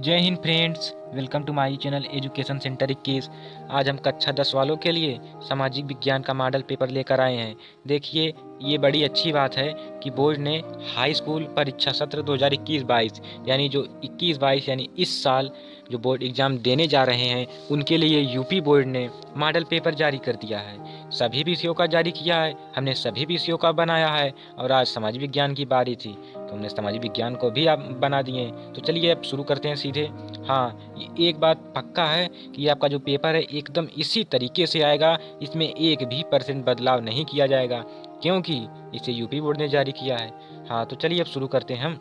जय Hind friends, welcome to my channel education centre 21। आज हम कक्षा 10 वालों के लिए सामाजिक विज्ञान का मॉडल पेपर लेकर आए हैं। देखिए, ये बड़ी अच्छी बात है कि बोर्ड ने हाई स्कूल परीक्षा सत्र 2021-22 यानी जो 21-22 यानी इस साल जो बोर्ड एग्ज़ाम देने जा रहे हैं उनके लिए यूपी बोर्ड ने मॉडल पेपर जारी कर दिया है। सभी विषयों का जारी किया है, हमने सभी विषयों का बनाया है और आज समाज विज्ञान की बारी थी तो हमने समाज विज्ञान को भी आप बना दिए। तो चलिए अब शुरू करते हैं सीधे। हाँ, ये एक बात पक्का है कि ये आपका जो पेपर है एकदम इसी तरीके से आएगा, इसमें 1% भी बदलाव नहीं किया जाएगा क्योंकि इसे यूपी बोर्ड ने जारी किया है। हाँ, तो चलिए अब शुरू करते हैं।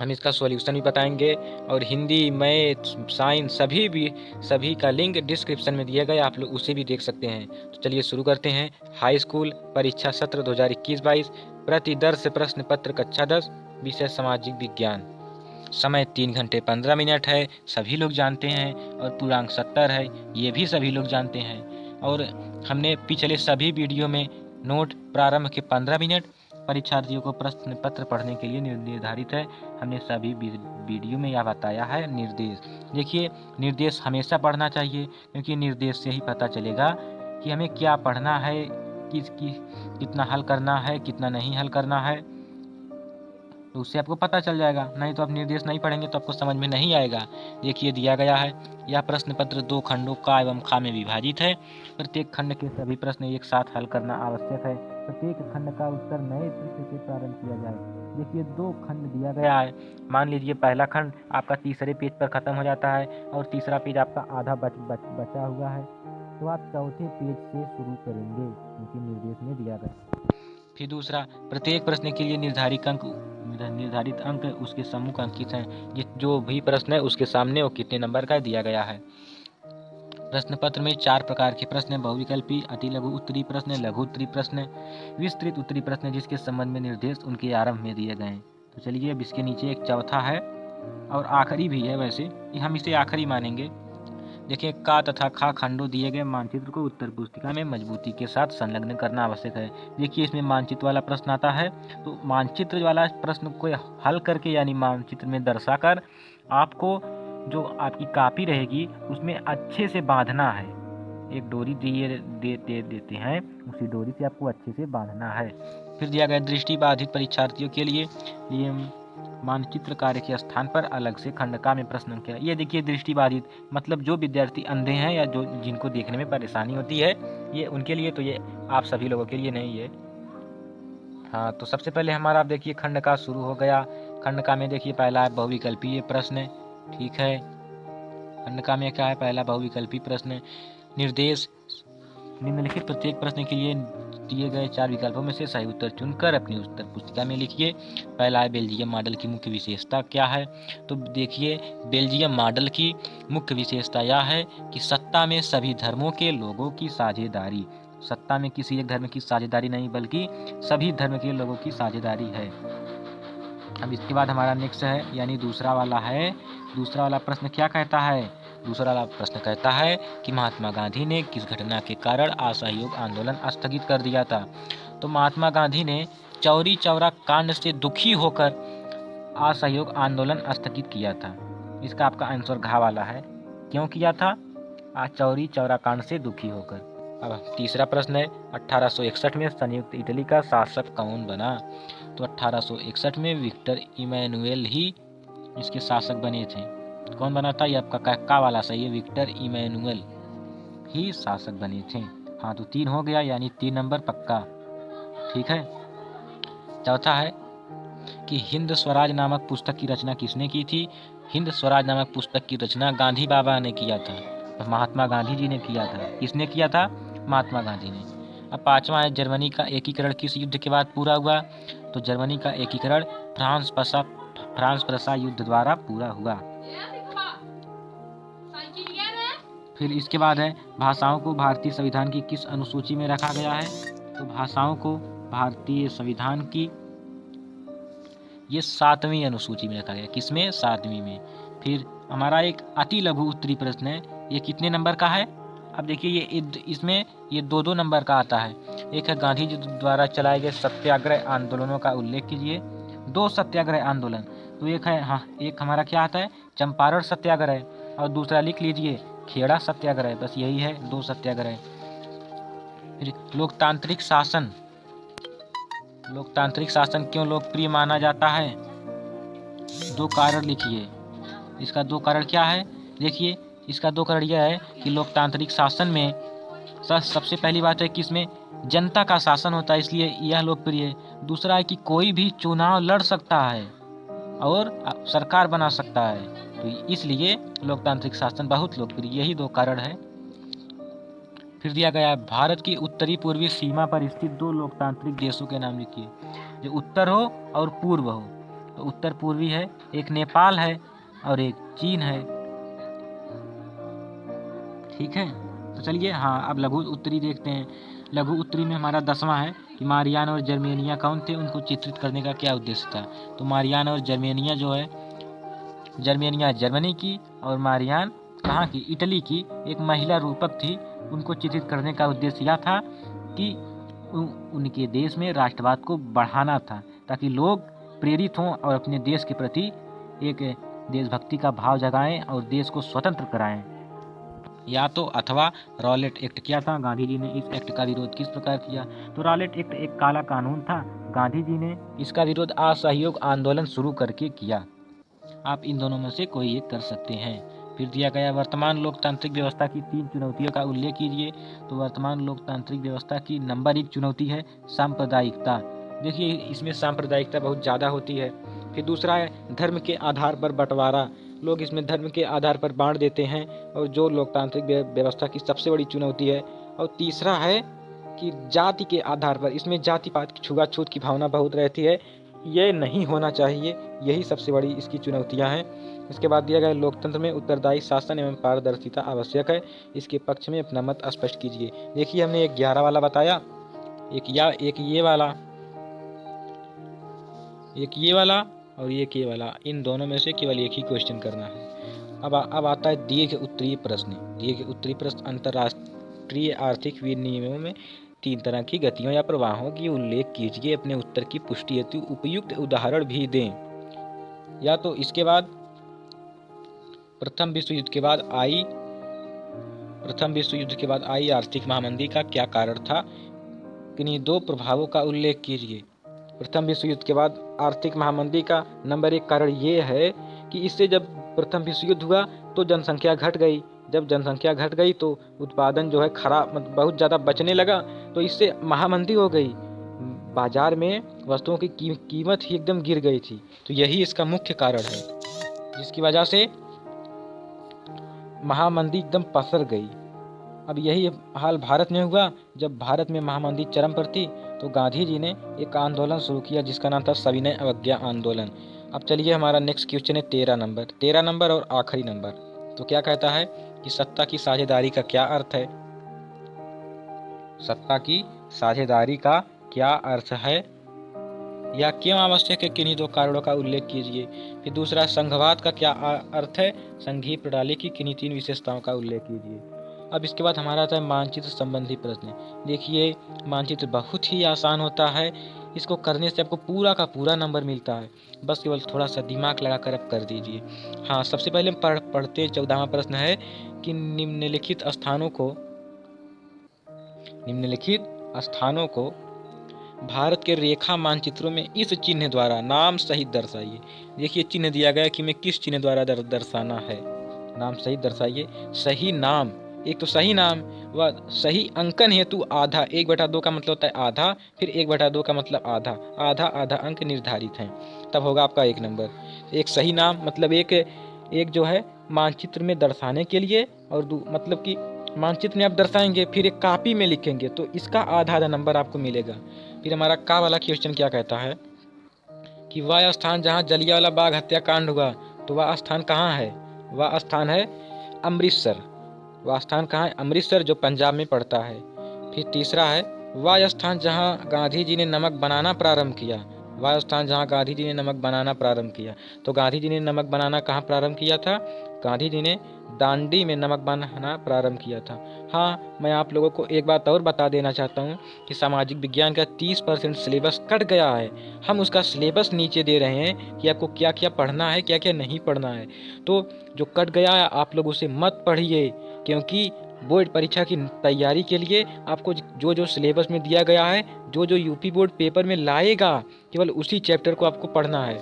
हम इसका सॉल्यूशन भी बताएंगे और हिंदी, मैथ, साइंस सभी का लिंक डिस्क्रिप्शन में दिया गया, आप लोग उसे भी देख सकते हैं। तो चलिए शुरू करते हैं। हाई स्कूल परीक्षा सत्र 2021-22, प्रतिदर्श प्रश्न पत्र कक्षा 10, विषय सामाजिक विज्ञान। समय 3 घंटे 15 मिनट है, सभी लोग जानते हैं, और पूर्णांक 70 है, ये भी सभी लोग जानते हैं। और हमने पिछले सभी वीडियो में नोट प्रारंभ के 15 मिनट परीक्षार्थियों को प्रश्न पत्र पढ़ने के लिए निर्धारित है। हमने सभी वीडियो में यह बताया है। निर्देश देखिए, निर्देश हमेशा पढ़ना चाहिए क्योंकि निर्देश से ही पता चलेगा कि हमें क्या पढ़ना है, कितना हल करना है, कितना नहीं हल करना है, तो उससे आपको पता चल जाएगा। नहीं तो आप निर्देश नहीं पढ़ेंगे तो आपको समझ में नहीं आएगा। देखिए दिया गया है, यह प्रश्न पत्र 2 खंडों का एवं खा में विभाजित है। प्रत्येक खंड के सभी प्रश्न एक साथ हल करना आवश्यक है। प्रत्येक खंड का उत्तर नए पृष्ठ से प्रारंभ किया जाए। देखिए 2 खंड दिया गया है। मान लीजिए पहला खंड आपका तीसरे पेज पर खत्म हो जाता है और तीसरा पेज आपका आधा बचा हुआ है, तो आप चौथे पेज से शुरू करेंगे क्योंकि निर्देश में दिया गया। फिर दूसरा, प्रत्येक प्रश्न के लिए निर्धारित अंक उसके समूह अंकित हैं। जो भी प्रश्न है उसके सामने वो कितने नंबर का दिया गया है। प्रश्न पत्र में 4 प्रकार के प्रश्न: बहुविकल्पी, अति लघु उत्तरी प्रश्न, लघु उत्तरी प्रश्न, विस्तृत उत्तरी प्रश्न, जिसके संबंध में निर्देश उनके आरंभ में दिए गए। तो चलिए अब इसके नीचे एक चौथा है और आखिरी भी है, वैसे हम इसे आखिरी मानेंगे। देखिए, का तथा खा खंडों दिए गए मानचित्र को उत्तर पुस्तिका में मजबूती के साथ संलग्न करना आवश्यक है। देखिए इसमें मानचित्र वाला प्रश्न आता है, तो मानचित्र वाला प्रश्न को हल करके यानी मानचित्र में दर्शाकर आपको जो आपकी कॉपी रहेगी उसमें अच्छे से बांधना है। एक डोरी देते हैं, उसी डोरी से आपको अच्छे से बांधना है। फिर दिया गया दृष्टिबाधित परीक्षार्थियों के लिए मानचित्र कार्य के स्थान पर अलग से खंडका में प्रश्न किया। ये देखिए दृष्टिबाधित मतलब जो विद्यार्थी अंधे हैं या जो जिनको देखने में परेशानी होती है, ये उनके लिए, तो ये आप सभी लोगों के लिए नहीं है। हाँ, तो सबसे पहले हमारा आप देखिए खंडका शुरू हो गया। खंडका में देखिए पहला है बहुविकल्पीय प्रश्न, ठीक है। खंडका में क्या है? पहला बहुविकल्पी प्रश्न। निर्देश: निम्नलिखित प्रत्येक प्रश्न के लिए दिए गए 4 विकल्पों में से सही उत्तर चुनकर अपनी उत्तर पुस्तिका में लिखिए। पहला है बेल्जियम मॉडल की मुख्य विशेषता क्या है? तो देखिए बेल्जियम मॉडल की मुख्य विशेषता यह है कि सत्ता में सभी धर्मों के लोगों की साझेदारी। सत्ता में किसी एक धर्म की साझेदारी नहीं बल्कि सभी धर्म के लोगों की साझेदारी है। अब इसके बाद हमारा नेक्स्ट है यानी दूसरा वाला प्रश्न क्या कहता है? दूसरा वाला प्रश्न कहता है कि महात्मा गांधी ने किस घटना के कारण असहयोग आंदोलन स्थगित कर दिया था? तो महात्मा गांधी ने चौरी चौरा कांड से दुखी होकर असहयोग आंदोलन स्थगित किया था। इसका आपका आंसर घ वाला है। क्यों किया था? चौरी चौरा कांड से दुखी होकर। अब तीसरा प्रश्न है 1861 में संयुक्त इटली का शासक कौन बना? तो 1861 में विक्टर इमैनुएल ही इसके शासक बने थे। कौन बना था? ये आपका का वाला सही है, विक्टर इमैनुएल ही शासक बने थे। हाँ, तो 3 हो गया यानी 3 नंबर पक्का, ठीक है। चौथा है कि हिंद स्वराज नामक पुस्तक की रचना किसने की थी? हिंद स्वराज नामक पुस्तक की रचना गांधी बाबा ने किया था, महात्मा गांधी जी ने किया था। किसने किया था? महात्मा गांधी ने। अब 5वां है जर्मनी का एकीकरण किस युद्ध के बाद पूरा हुआ? तो जर्मनी का एकीकरण फ्रांस प्रसा युद्ध द्वारा पूरा हुआ। फिर इसके बाद है भाषाओं को भारतीय संविधान की किस अनुसूची में रखा गया है? तो भाषाओं को भारतीय संविधान की ये 7वीं अनुसूची में रखा गया। किसमें? 7वीं में। फिर हमारा एक अति लघु उत्तरी प्रश्न है, ये कितने नंबर का है? अब देखिए इसमें ये 2-2 नंबर का आता है। एक है गांधी जी द्वारा चलाए गए सत्याग्रह आंदोलनों का उल्लेख कीजिए। 2 सत्याग्रह आंदोलन, तो एक है, हाँ, एक हमारा क्या आता है, चंपारण सत्याग्रह, और दूसरा लिख लीजिए खेड़ा सत्याग्रह। बस यही है 2 सत्याग्रह। फिर लोकतांत्रिक शासन, लोकतांत्रिक शासन क्यों लोकप्रिय माना जाता है? 2 कारण लिखिए। इसका 2 कारण क्या है? देखिए, इसका 2 कारण यह है कि लोकतांत्रिक शासन में सबसे पहली बात है कि इसमें जनता का शासन होता है, इसलिए यह लोकप्रिय है। दूसरा है कि कोई भी चुनाव लड़ सकता है और सरकार बना सकता है, तो इसलिए लोकतांत्रिक शासन बहुत लोकप्रिय। यही 2 कारण है। फिर दिया गया है भारत की उत्तरी पूर्वी सीमा पर स्थित 2 लोकतांत्रिक देशों के नाम लिखिए, जो उत्तर हो और पूर्व हो। तो उत्तर पूर्वी है, एक नेपाल है और एक चीन है। ठीक है, तो चलिए, हाँ, अब लघु उत्तरी देखते हैं। लघु उत्तरी में हमारा 10वां है कि मारियान और जर्मेनिया कौन थे, उनको चित्रित करने का क्या उद्देश्य था। तो मारियान और जर्मेनिया जो है, जर्मेनिया जर्मनी की और मारियान कहाँ की, इटली की एक महिला रूपक थी। उनको चित्रित करने का उद्देश्य यह था कि उनके देश में राष्ट्रवाद को बढ़ाना था, ताकि लोग प्रेरित हों और अपने देश के प्रति एक देशभक्ति का भाव जगाएं और देश को स्वतंत्र कराएं। या तो अथवा रॉलेट एक्ट किया था। गांधी जी ने इस एक्ट का विरोध किस प्रकार किया? तो रॉलेट एक्ट एक काला कानून था। गांधी जी ने इसका विरोध असहयोग आंदोलन शुरू करके किया। आप इन दोनों में से कोई एक कर सकते हैं। फिर दिया गया वर्तमान लोकतांत्रिक व्यवस्था की 3 चुनौतियों का उल्लेख कीजिए। तो वर्तमान लोकतांत्रिक व्यवस्था की नंबर 1 चुनौती है सांप्रदायिकता। देखिए, इसमें सांप्रदायिकता बहुत ज़्यादा होती है। फिर दूसरा है धर्म के आधार पर बंटवारा। लोग इसमें धर्म के आधार पर बांट देते हैं, और जो लोकतांत्रिक व्यवस्था की सबसे बड़ी चुनौती है। और तीसरा है कि जाति के आधार पर, इसमें जाति पात की छुआछूत की भावना बहुत रहती है। ये नहीं होना चाहिए। यही सबसे बड़ी इसकी चुनौतियां हैं। इसके बाद दिया गया लोकतंत्र में उत्तरदायी शासन एवं पारदर्शिता आवश्यक है। इसके पक्ष में अपना मत स्पष्ट कीजिए। देखिए, हमने एक 11 वाला बताया, एक ये वाला, एक ये वाला और एक ये वाला। इन दोनों में से केवल एक ही क्वेश्चन करना है। अब आता है दीर्घ उत्तरीय प्रश्न। दीर्घ उत्तरीय प्रश्न अंतर्राष्ट्रीय आर्थिक विनिमयों में 3 तरह की गतियों या प्रवाहों की उल्लेख कीजिए। अपने उत्तर की पुष्टि हेतु उपयुक्त उदाहरण भी दें। या तो इसके बाद प्रथम विश्व युद्ध के बाद आई आर्थिक महामंदी का क्या कारण था? किन्हीं 2 प्रभावों का उल्लेख कीजिए। प्रथम विश्व युद्ध के बाद आर्थिक महामंदी का नंबर 1 कारण ये है कि इससे जब प्रथम विश्व युद्ध हुआ तो जनसंख्या घट गई। जब जनसंख्या घट गई तो उत्पादन जो है खराब, बहुत ज़्यादा बचने लगा, तो इससे महामंदी हो गई। बाजार में वस्तुओं की कीमत ही एकदम गिर गई थी। तो यही इसका मुख्य कारण है, जिसकी वजह से महामंदी एकदम पसर गई। अब यही हाल भारत में हुआ। जब भारत में महामंदी चरम पर थी तो गांधी जी ने एक आंदोलन शुरू किया जिसका नाम था सविनय अवज्ञा आंदोलन। अब चलिए, हमारा नेक्स्ट क्वेश्चन है 13 नंबर और आखिरी नंबर। तो क्या कहता है कि सत्ता की साझेदारी का क्या अर्थ है? सत्ता की साझेदारी का क्या अर्थ है या क्यों आवश्यक है, किन्हीं 2 कारणों का उल्लेख कीजिए। फिर दूसरा, संघवाद का क्या अर्थ है? संघीय प्रणाली की किन्हीं 3 विशेषताओं का उल्लेख कीजिए। अब इसके बाद हमारा आता है मानचित्र संबंधी प्रश्न। देखिए, मानचित्र बहुत ही आसान होता है। इसको करने से आपको पूरा का पूरा नंबर मिलता है। बस केवल थोड़ा सा दिमाग लगाकर आप कर दीजिए। हाँ, सबसे पहले हम पढ़ते 14वां प्रश्न है कि निम्नलिखित स्थानों को भारत के रेखा मानचित्रों में इस चिन्ह द्वारा नाम सहित दर्शाइए। देखिए, चिन्ह दिया गया कि मैं किस चिन्ह द्वारा दर्शाना है। नाम सहित दर्शाइए। सही नाम, एक तो सही नाम व सही अंकन हेतु आधा, 1/2 का मतलब होता है आधा, फिर 1/2 का मतलब आधा, आधा अंक निर्धारित हैं, तब होगा आपका 1 नंबर। एक सही नाम मतलब एक जो है मानचित्र में दर्शाने के लिए, और मतलब कि मानचित्र में आप दर्शाएंगे फिर एक कॉपी में लिखेंगे, तो इसका आधा नंबर आपको मिलेगा। फिर हमारा का वाला क्वेश्चन क्या कहता है कि वह स्थान जहाँ जलियांवाला बाग हत्याकांड हुआ, तो वह स्थान कहाँ है? वह स्थान है अमृतसर। वह स्थान कहाँ है? अमृतसर, जो पंजाब में पड़ता है। फिर तीसरा है वह स्थान जहाँ गांधी जी ने नमक बनाना प्रारंभ किया, वह स्थान जहाँ गांधी जी ने नमक बनाना प्रारंभ किया। तो गांधी जी ने नमक बनाना कहाँ प्रारंभ किया था? गांधी जी ने दांडी में नमक बनाना प्रारंभ किया था। हाँ, मैं आप लोगों को एक बात और बता देना चाहता हूँ कि सामाजिक विज्ञान का 30% सिलेबस कट गया है। हम उसका सिलेबस नीचे दे रहे हैं कि आपको क्या क्या पढ़ना है, क्या क्या नहीं पढ़ना है। तो जो कट गया है आप लोग उसे मत पढ़िए, क्योंकि बोर्ड परीक्षा की तैयारी के लिए आपको जो जो सिलेबस में दिया गया है, जो जो यूपी बोर्ड पेपर में लाएगा, केवल उसी चैप्टर को आपको पढ़ना है।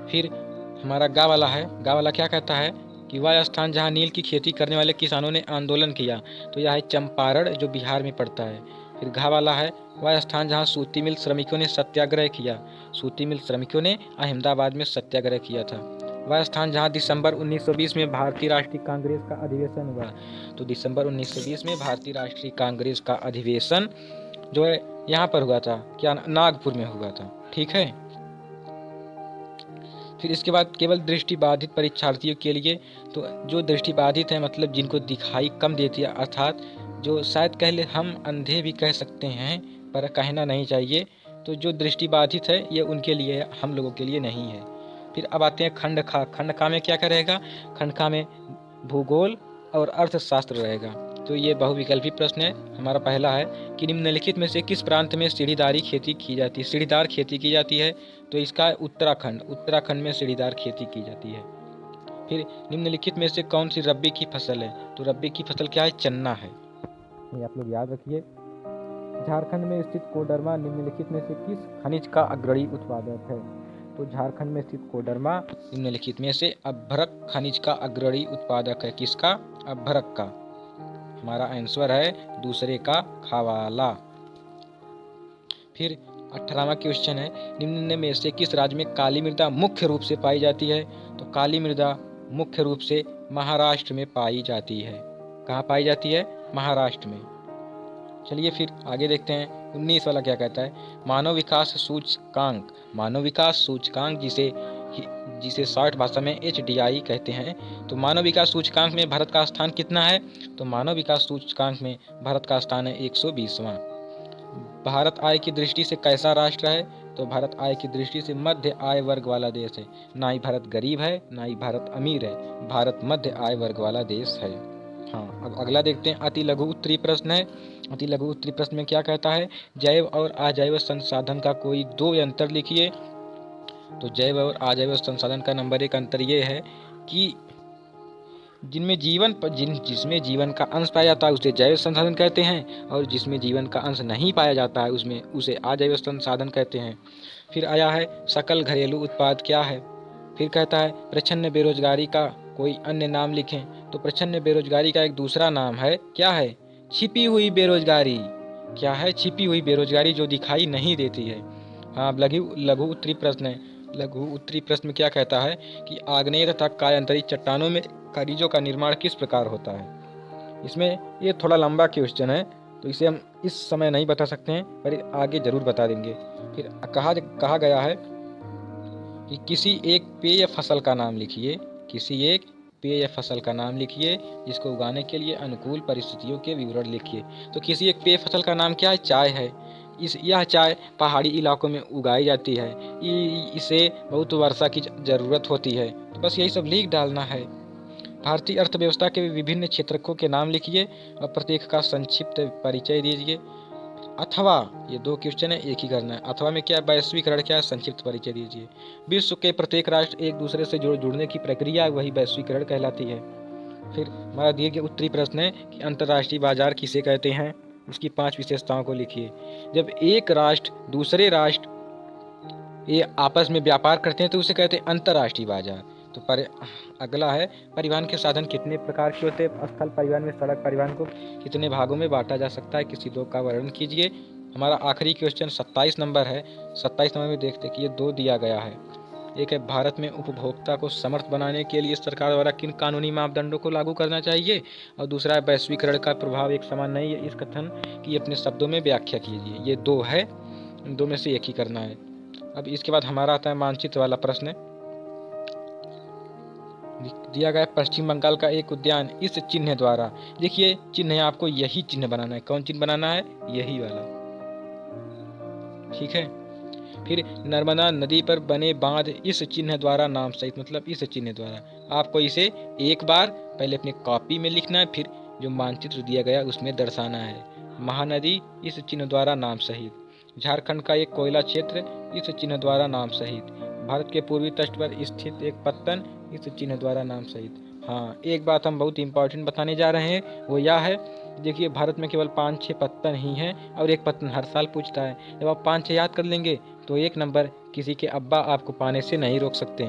फिर हमारा गा वाला है। गा वाला क्या कहता है कि वह स्थान जहाँ नील की खेती करने वाले किसानों ने आंदोलन किया। तो यह है चंपारण, जो बिहार में पड़ता है। फिर घा वाला है वह स्थान जहाँ सूती मिल श्रमिकों ने सत्याग्रह किया। सूती मिल श्रमिकों ने अहमदाबाद में सत्याग्रह किया था। वह स्थान जहाँ दिसंबर 1920 में भारतीय राष्ट्रीय कांग्रेस का अधिवेशन हुआ। तो दिसंबर 1920 में भारतीय राष्ट्रीय कांग्रेस का अधिवेशन जो है यहाँ पर हुआ था, क्या नागपुर में हुआ था। ठीक है। फिर इसके बाद केवल दृष्टिबाधित परीक्षार्थियों के लिए, तो जो दृष्टिबाधित हैं मतलब जिनको दिखाई कम देती है, अर्थात जो शायद कह ले हम अंधे भी कह सकते हैं पर कहना नहीं चाहिए, तो जो दृष्टिबाधित है ये उनके लिए है, हम लोगों के लिए नहीं है। फिर अब आते हैं खंड खा। खंड खा में क्या रहेगा? खंड खा में भूगोल और अर्थशास्त्र रहेगा। तो ये बहुविकल्पी प्रश्न है। हमारा पहला है कि निम्नलिखित में से किस प्रांत में सीढ़ीदारी खेती की जाती है? सीढ़ीदार खेती की जाती है। तो इसका उत्तराखंड में सीढ़ीदार खेती की जाती है। फिर निम्नलिखित में से कौन सी रब्बी की फसल है? तो रब्बी की फसल क्या है? चन्ना है। ये आप लोग याद रखिए। झारखंड में स्थित कोडरमा निम्नलिखित में से किस खनिज का अग्रणी उत्पादक है? तो झारखंड में स्थित कोडरमा निम्नलिखित में से अभ्रक खनिज का अग्रणी उत्पादक है। किसका? अभ्रक का। हमारा आंसर है दूसरे का खवाला। फिर 18वां क्वेश्चन है, निम्न में से किस राज्य में काली मृदा मुख्य रूप से पाई जाती है? तो काली मृदा मुख्य रूप से महाराष्ट्र में पाई जाती है। कहाँ पाई जाती है? महाराष्ट्र में। चलिए फिर आगे देखते हैं 19 वाला क्या कहता है। मानव विकास सूचकांक। मानव विकास सूचकांक जिसे शॉर्ट भाषा में HDI कहते हैं। तो मानव विकास सूचकांक में भारत का स्थान कितना है? तो मानव विकास सूचकांक में भारत का स्थान है 120वां। भारत आय की दृष्टि से कैसा राष्ट्र है? तो भारत आय की दृष्टि से मध्य आय वर्ग वाला देश है। ना ही भारत गरीब है, ना ही भारत अमीर है, भारत मध्य आय वर्ग वाला देश है। हाँ, अब अगला देखते हैं। अति लघु उत्तरीय प्रश्न है। अति लघु उत्तरीय प्रश्न में क्या कहता है? जैव और अजैव संसाधन का कोई दो अंतर लिखिए। तो जैव और अजैव संसाधन का नंबर 1 अंतर ये है कि जिसमें जीवन का अंश पाया जाता है उसे जैव संसाधन कहते हैं, और जिसमें जीवन का अंश नहीं पाया जाता है उसमें उसे अजैव संसाधन कहते हैं। फिर आया है सकल घरेलू उत्पाद क्या है? फिर कहता है प्रच्छन्न बेरोजगारी का कोई अन्य नाम लिखें। तो प्रच्छन्न बेरोजगारी का एक दूसरा नाम है, क्या है? छिपी हुई बेरोजगारी। क्या है? छिपी हुई बेरोजगारी, जो दिखाई नहीं देती है। हाँ, लघु उत्तरीय प्रश्न है। लघु उत्तरीय प्रश्न में क्या कहता है कि आग्नेय तथा कायांतरी चट्टानों में खनिजों का निर्माण किस प्रकार होता है? इसमें ये थोड़ा लंबा क्वेश्चन है तो इसे हम इस समय नहीं बता सकते हैं, पर आगे जरूर बता देंगे। फिर कहा गया है कि किसी एक पेय फसल का नाम लिखिए। किसी एक पेय फसल का नाम लिखिए जिसको उगाने के लिए अनुकूल परिस्थितियों के विवरण लिखिए। तो किसी एक पेय फसल का नाम क्या है? चाय है। यह चाय पहाड़ी इलाकों में उगाई जाती है। इसे बहुत वर्षा की ज़रूरत होती है। तो बस यही सब लिख डालना है। भारतीय अर्थव्यवस्था के विभिन्न क्षेत्रकों के नाम लिखिए और प्रत्येक का संक्षिप्त परिचय दीजिए। अथवा ये दो क्वेश्चन है, एक ही करना है। अथवा में क्या? वैश्वीकरण क्या है? संक्षिप्त परिचय दीजिए। विश्व के प्रत्येक राष्ट्र एक दूसरे से जुड़ने की प्रक्रिया वही वैश्वीकरण कहलाती है। फिर हमारा दीर्घ उत्तरीय प्रश्न है कि अंतर्राष्ट्रीय बाजार किसे कहते हैं? उसकी 5 विशेषताओं को लिखिए। जब एक राष्ट्र दूसरे राष्ट्र ये आपस में व्यापार करते हैं तो उसे कहते हैं अंतर्राष्ट्रीय बाजार। तो अगला है परिवहन के साधन कितने प्रकार के होते हैं? स्थल परिवहन में स्थल परिवहन को कितने भागों में बांटा जा सकता है? किसी दो का वर्णन कीजिए। हमारा आखिरी क्वेश्चन 27 नंबर है। 27 नंबर में देखते हैं कि ये 2 दिया गया है। एक है भारत में उपभोक्ता को समर्थ बनाने के लिए सरकार द्वारा किन कानूनी मापदंडों को लागू करना चाहिए, और दूसरा है वैश्वीकरण का प्रभाव एक समान नहीं है इस कथन की अपने शब्दों में व्याख्या कीजिए। ये 2 है, इन 2 में से एक ही करना है। अब इसके बाद हमारा आता है मानचित्र वाला प्रश्न। दिया गया पश्चिम बंगाल का एक उद्यान इस चिन्ह द्वारा, देखिए चिन्ह है, आपको यही चिन्ह बनाना है। कौन चिन्ह बनाना है? यही वाला। ठीक है। फिर नर्मदा नदी पर बने बांध इस चिन्ह द्वारा नाम सहित, मतलब इस चिन्ह द्वारा। आपको इसे एक बार पहले अपनी कॉपी में लिखना है, फिर जो मानचित्र दिया गया उसमें दर्शाना है। महानदी इस चिन्ह द्वारा नाम सहित। झारखंड का एक कोयला क्षेत्र इस चिन्ह द्वारा नाम सहित। भारत के पूर्वी तट पर स्थित एक पत्तन इस चिन्ह द्वारा नाम सहित। हाँ, एक बात हम बहुत इंपॉर्टेंट बताने जा रहे हैं, वो यह है, देखिए भारत में केवल 5-6 पत्तन ही हैं और एक पत्तन हर साल पूछता है। जब आप 5-6 याद कर लेंगे तो एक नंबर किसी के अब्बा आपको पाने से नहीं रोक सकते।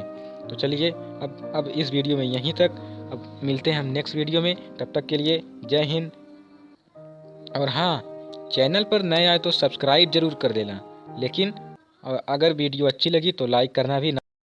तो चलिए अब इस वीडियो में यहीं तक। अब मिलते हैं हम नेक्स्ट वीडियो में, तब तक के लिए जय हिंद। और हाँ, चैनल पर नए आए तो सब्सक्राइब जरूर कर देना, लेकिन अगर वीडियो अच्छी लगी तो लाइक करना भी ना